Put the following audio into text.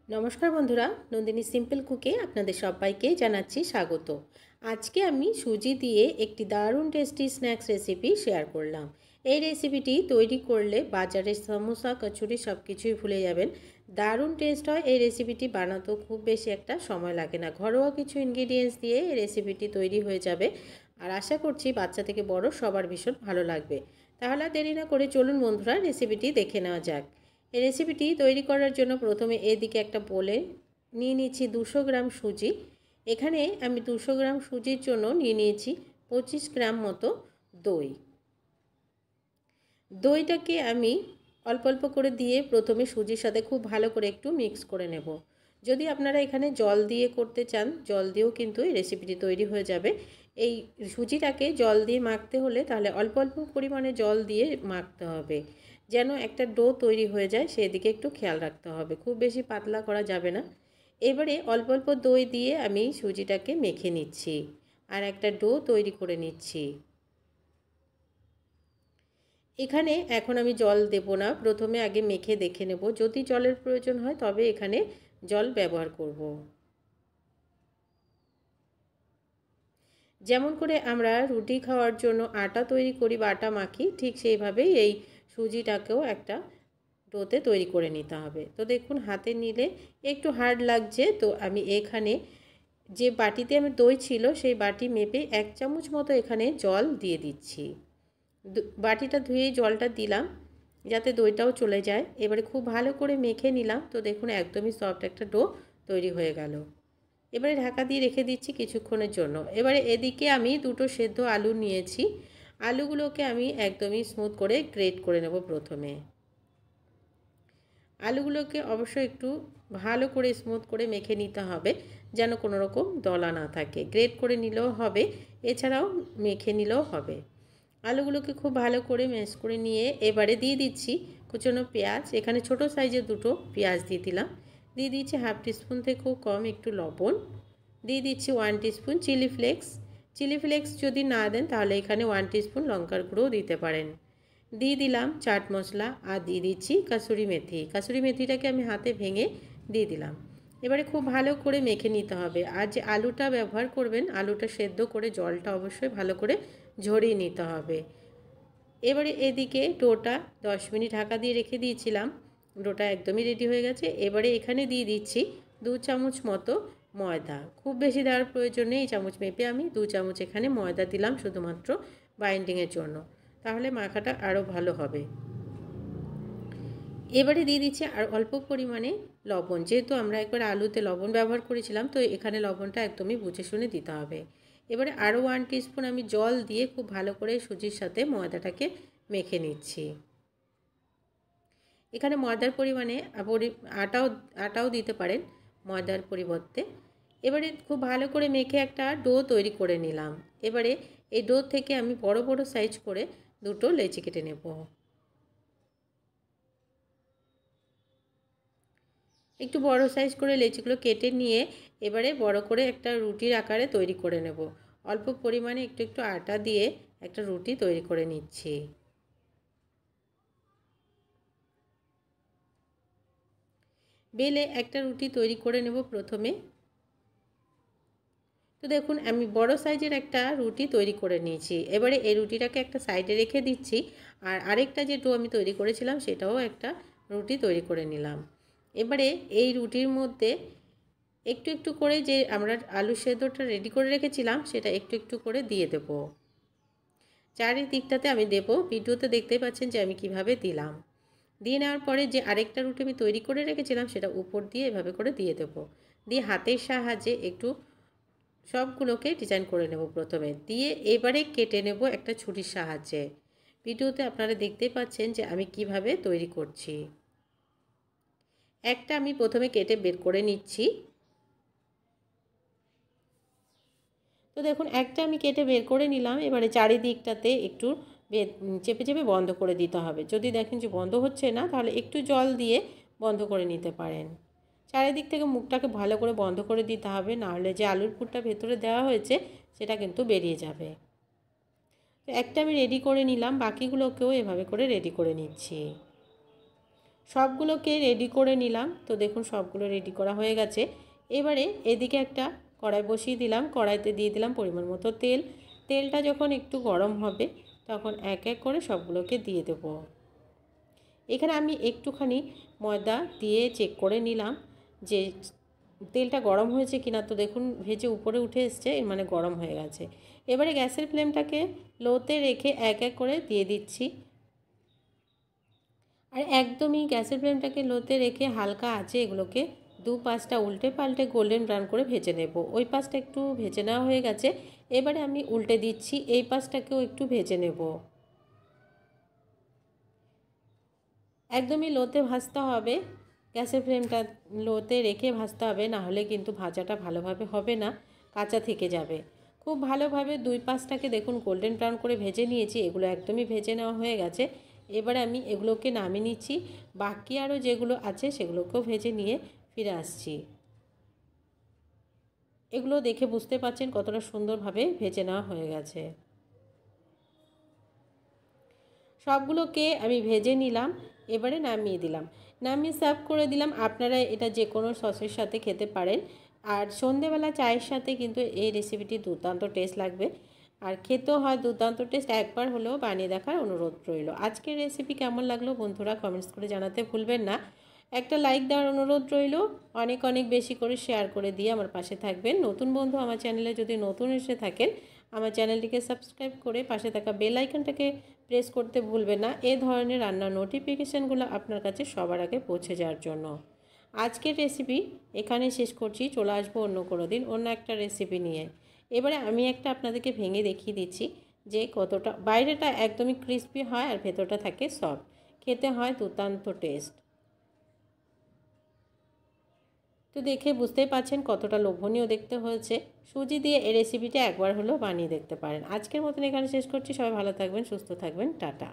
নমস্কার বন্ধুরা, নন্দিনী সিম্পল কুকে আপনাদের সবাইকে জানাচ্ছি স্বাগত। আজকে আমি সুজি দিয়ে একটি দারুণ টেস্টি স্ন্যাক্স রেসিপি শেয়ার করলাম। এই রেসিপিটি তৈরি করলে বাজারের সমোসা কচুরি সব কিছুই ভুলে যাবেন। দারুণ টেস্ট হয়। এই রেসিপিটি বানাতেও খুব বেশি একটা সময় লাগে না। ঘরোয়া কিছু ইনগ্রিডিয়েন্টস দিয়ে এই রেসিপিটি তৈরি হয়ে যাবে। আর আশা করছি বাচ্চা থেকে বড় সবার ভীষণ ভালো লাগবে। তাহলে আর দেরি না করে চলুন বন্ধুরা, রেসিপিটি দেখে নেওয়া যাক। এই রেসিপিটি তৈরি করার জন্য প্রথমে এদিকে একটা বোলে নিয়ে নিয়েছি 200 গ্রাম সুজি। এখানে আমি 200 গ্রাম সুজির জন্য নিয়ে নিয়েছি 25 গ্রাম মতো দই। দইটাকে আমি অল্প অল্প করে দিয়ে প্রথমে সুজির সাথে খুব ভালো করে একটু মিক্স করে নেব। যদি আপনারা এখানে জল দিয়ে করতে চান, জল দিয়েও কিন্তু এই রেসিপিটি তৈরি হয়ে যাবে। এই সুজিটাকে জল দিয়ে মাখতে হলে তাহলে অল্প অল্প পরিমাণে জল দিয়ে মাখতে হবে, যেন একটা ডো তৈরি হয়ে যায় সেদিকে একটু খেয়াল রাখতে হবে। খুব বেশি পাতলা করা যাবে না। এবারে অল্প অল্প দই দিয়ে আমি সুজিটাকে মেখে নিচ্ছি আর একটা ডো তৈরি করে নিচ্ছি। এখানে এখন আমি জল দেব না, প্রথমে আগে মেখে দেখে নেব। যদি জলের প্রয়োজন হয় তবে এখানে জল ব্যবহার করব। যেমন করে আমরা রুটি খাওয়ার জন্য আটা তৈরি করি বা আটা মাখি, ঠিক সেইভাবেই এই সুজিটাকেও একটা ডোতে তৈরি করে নিতে হবে। তো দেখুন হাতে নিলে একটু হার্ড লাগছে, তো আমি এখানে যে বাটিতে আমার দই ছিল সেই বাটি মেপে 1 চামচ মতো এখানে জল দিয়ে দিচ্ছি। বাটিটা ধুয়ে জলটা দিলাম যাতে দইটাও চলে যায়। এবারে খুব ভালো করে মেখে নিলাম। তো দেখুন একদমই সফট একটা ডো তৈরি হয়ে গেল। এবারে ঢাকা দিয়ে রেখে দিচ্ছি কিছুক্ষণের জন্য। এবারে এদিকে আমি 2টো সেদ্ধ আলু নিয়েছি। আলুগুলোকে আমি একদমই স্মুথ করে গ্রেট করে নেব। প্রথমে আলুগুলোকে অবশ্যই একটু ভালো করে স্মুথ করে মেখে নিতে হবে, যেন কোনো রকম দলা না থাকে। গ্রেট করে নিলেও হবে, এছাড়াও মেখে নিলেও হবে। আলুগুলোকে খুব ভালো করে ম্যাশ করে নিয়ে এবারে দিয়ে দিচ্ছি কুচনো পেঁয়াজ। এখানে ছোট সাইজের 2টো পেঁয়াজ দিয়ে দিলাম। দিয়ে দিচ্ছি হাফ টিস্পুন থেকেও কম একটু লবণ। দিয়ে দিচ্ছি 1 teaspoon chilli flakes. Chilli flakes যদি না দেন তাহলে এখানে 1 টিস্পুন লঙ্কার গুঁড়োও দিতে পারেন। দিয়ে দিলাম চাট মশলা আর দিয়ে দিচ্ছি কাসুরি মেথি। কাসুরি মেথিটাকে আমি হাতে ভেঙে দিয়ে দিলাম। এবারে খুব ভালো করে মেখে নিতে হবে। আর যে আলুটা ব্যবহার করবেন, আলুটা সেদ্ধ করে জলটা অবশ্যই ভালো করে ঝরিয়ে নিতে হবে। এবারে এদিকে ডোটা 10 মিনিট ঢাকা দিয়ে রেখে দিয়েছিলাম। ডোটা একদমই রেডি হয়ে গেছে। এবারে এখানে দিয়ে দিচ্ছি 2 চামচ মতো ময়দা। খুব বেশি দেওয়ার প্রয়োজন নেই, এই চামচ মেপে আমি 2 চামচ এখানে ময়দা দিলাম শুধুমাত্র বাইন্ডিংয়ের জন্য, তাহলে মাখাটা আরও ভালো হবে। এবারে দিয়ে দিচ্ছি আর অল্প পরিমাণে লবণ। যেহেতু আমরা একবার আলুতে লবণ ব্যবহার করেছিলাম, তো এখানে লবণটা একদমই বুঝে শুনে দিতে হবে। এবারে আরও 1 টিস্পুন আমি জল দিয়ে খুব ভালো করে সুজির সাথে ময়দাটাকে মেখে নিচ্ছি। এখানে ময়দার পরিমাণে আটাও দিতে পারেন ময়দার পরিবর্তে। এবারে খুব ভালো করে মেখে একটা ডো তৈরি করে নিলাম। এবারে এই ডো থেকে আমি বড় বড় সাইজ করে 2টো লেচি কেটে নেব। একটু বড় সাইজ করে লেচিগুলো কেটে নিয়ে এবারে বড় করে একটা রুটির আকারে তৈরি করে নেব। অল্প পরিমাণে একটু একটু আটা দিয়ে একটা রুটি তৈরি করে নিচ্ছি। বেলে একটা রুটি তৈরি করে নেব প্রথমে। তো দেখুন আমি বড় সাইজের একটা রুটি তৈরি করে নিয়েছি। এবারে এই রুটিটাকে একটা সাইডে রেখে দিচ্ছি। আর আরেকটা যে ডো আমি তৈরি করেছিলাম সেটাও একটা রুটি তৈরি করে নিলাম। এবারে এই রুটির মধ্যে একটু একটু করে যে আমরা আলু সেদ্ধটা রেডি করে রেখেছিলাম সেটা একটু একটু করে দিয়ে দেব। চারিদিকটাতে আমি দেব। ভিডিওতে দেখতেই পাচ্ছেন যে আমি কিভাবে দিলাম। দিয়ে নেওয়ার পরে যে আরেকটা রুটি আমি তৈরি করে রেখেছিলাম সেটা উপর দিয়ে এভাবে করে দিয়ে দেব। দিয়ে হাতের সাহায্যে একটু সবগুলোকে ডিজাইন করে নেব প্রথমে। দিয়ে এবারে কেটে নেব একটা ছুরির সাহায্যে। ভিডিওতে আপনারা দেখতেই পাচ্ছেন যে আমি কিভাবে তৈরি করছি। একটা আমি প্রথমে কেটে বের করে নিচ্ছি। তো দেখুন একটা আমি কেটে বের করে নিলাম। এবারে চারিদিকটাতে একটু চেপে চেপে বন্ধ করে দিতে হবে। যদি দেখেন যে বন্ধ হচ্ছে না তাহলে একটু জল দিয়ে বন্ধ করে নিতে পারেন। চারিদিক থেকে মুখটাকে ভালো করে বন্ধ করে দিতে হবে, নাহলে যে আলুর পুরটা ভেতরে দেওয়া হয়েছে সেটা কিন্তু বেরিয়ে যাবে। তো একটা আমি রেডি করে নিলাম, বাকিগুলোকেও এভাবে করে রেডি করে নিচ্ছি। সবগুলোকে রেডি করে নিলাম। তো দেখুন সবগুলো রেডি করা হয়ে গেছে। এবারে এদিকে একটা কড়াই বসিয়ে দিলাম, কড়াইতে দিয়ে দিলাম পরিমাণ মতো তেল। তেলটা যখন একটু গরম হবে তখন এক এক করে সবগুলোকে দিয়ে দেব। এখানে আমি একটুখানি ময়দা দিয়ে চেক করে নিলাম যে তেলটা গরম হয়েছে কিনা। তো দেখুন ভেজে উপরে উঠে এসছে, এর মানে গরম হয়ে গেছে। এবারে গ্যাসের ফ্লেমটাকে লোতে রেখে এক এক করে দিয়ে দিচ্ছি। আর একদমই গ্যাসের ফ্লেমটাকে লোতে রেখে হালকা আঁচে এগুলোকে দু পাশটা উল্টে পাল্টে গোল্ডেন ব্রাউন করে ভেজে নেব। ওই পাশটা একটু ভেজে নেওয়া হয়ে গেছে, এবারে আমি উল্টে দিচ্ছি, এই পাশটাকেও একটু ভেজে নেব। একদমই লোতে ভাজতে হবে, গ্যাসের ফ্লেমটা লোতে রেখে ভাজতে হবে, না হলে কিন্তু ভাজাটা ভালোভাবে হবে না, কাঁচা থেকে যাবে। খুব ভালোভাবে দুই পাশটাকে দেখুন গোল্ডেন ব্রাউন করে ভেজে নিয়েছি, এগুলো একদমই ভেজে নেওয়া হয়ে গেছে। এবারে আমি এগুলোকে নামিয়ে নিচ্ছি, বাকি আরও যেগুলো আছে সেগুলোকেও ভেজে নিয়ে ফিরে আসছি। এগুলো দেখে বুঝতে পারছেন কতটা সুন্দরভাবে ভেজে নেওয়া হয়ে গেছে। সবগুলোকে আমি ভেজে নিলাম, এবারে নামিয়ে দিলাম, নামিয়ে সার্ভ করে দিলাম। আপনারা এটা যে কোনো সসের সাথে খেতে পারেন। আর সন্ধেবেলা চায়ের সাথে কিন্তু এই রেসিপিটি দুর্দান্ত টেস্ট লাগবে, আর খেতেও হয় দুর্দান্ত টেস্ট। একবার হলেও বানিয়ে দেখার অনুরোধ রইল। আজকের রেসিপি কেমন লাগলো বন্ধুরা কমেন্টস করে জানাতে ভুলবেন না। একটা লাইক দেওয়ার অনুরোধ রইল, অনেক অনেক বেশি করে শেয়ার করে দিয়ে আমার পাশে থাকবেন। নতুন বন্ধু আমার চ্যানেলে যদি নতুন এসে থাকেন, আমার চ্যানেলটিকে সাবস্ক্রাইব করে পাশে থাকা বেল আইকনটাকে প্রেস করতে ভুলবেন না, এ ধরনের রান্নার নোটিফিকেশানগুলো আপনার কাছে সবার আগে পৌঁছে যাওয়ার জন্য। আজকের রেসিপি এখানে শেষ করছি, চলে আসবো অন্য কোনো দিন অন্য একটা রেসিপি নিয়ে। এবারে আমি একটা আপনাদেরকে ভেঙে দেখিয়ে দিচ্ছি যে কতটা বাইরেটা একদমই ক্রিস্পি হয় আর ভেতরটা থাকে সফট, খেতে হয় দুর্দান্ত টেস্ট। তো দেখে বুঝতেই পারছেন কতটা লোভনীয় দেখতে হয়েছে। সুজি দিয়ে এই রেসিপিটা একবার হলেও বানিয়ে দেখতে পারেন। আজকের মতন এখানে শেষ করছি, সবাই ভালো থাকবেন, সুস্থ থাকবেন, টাটা।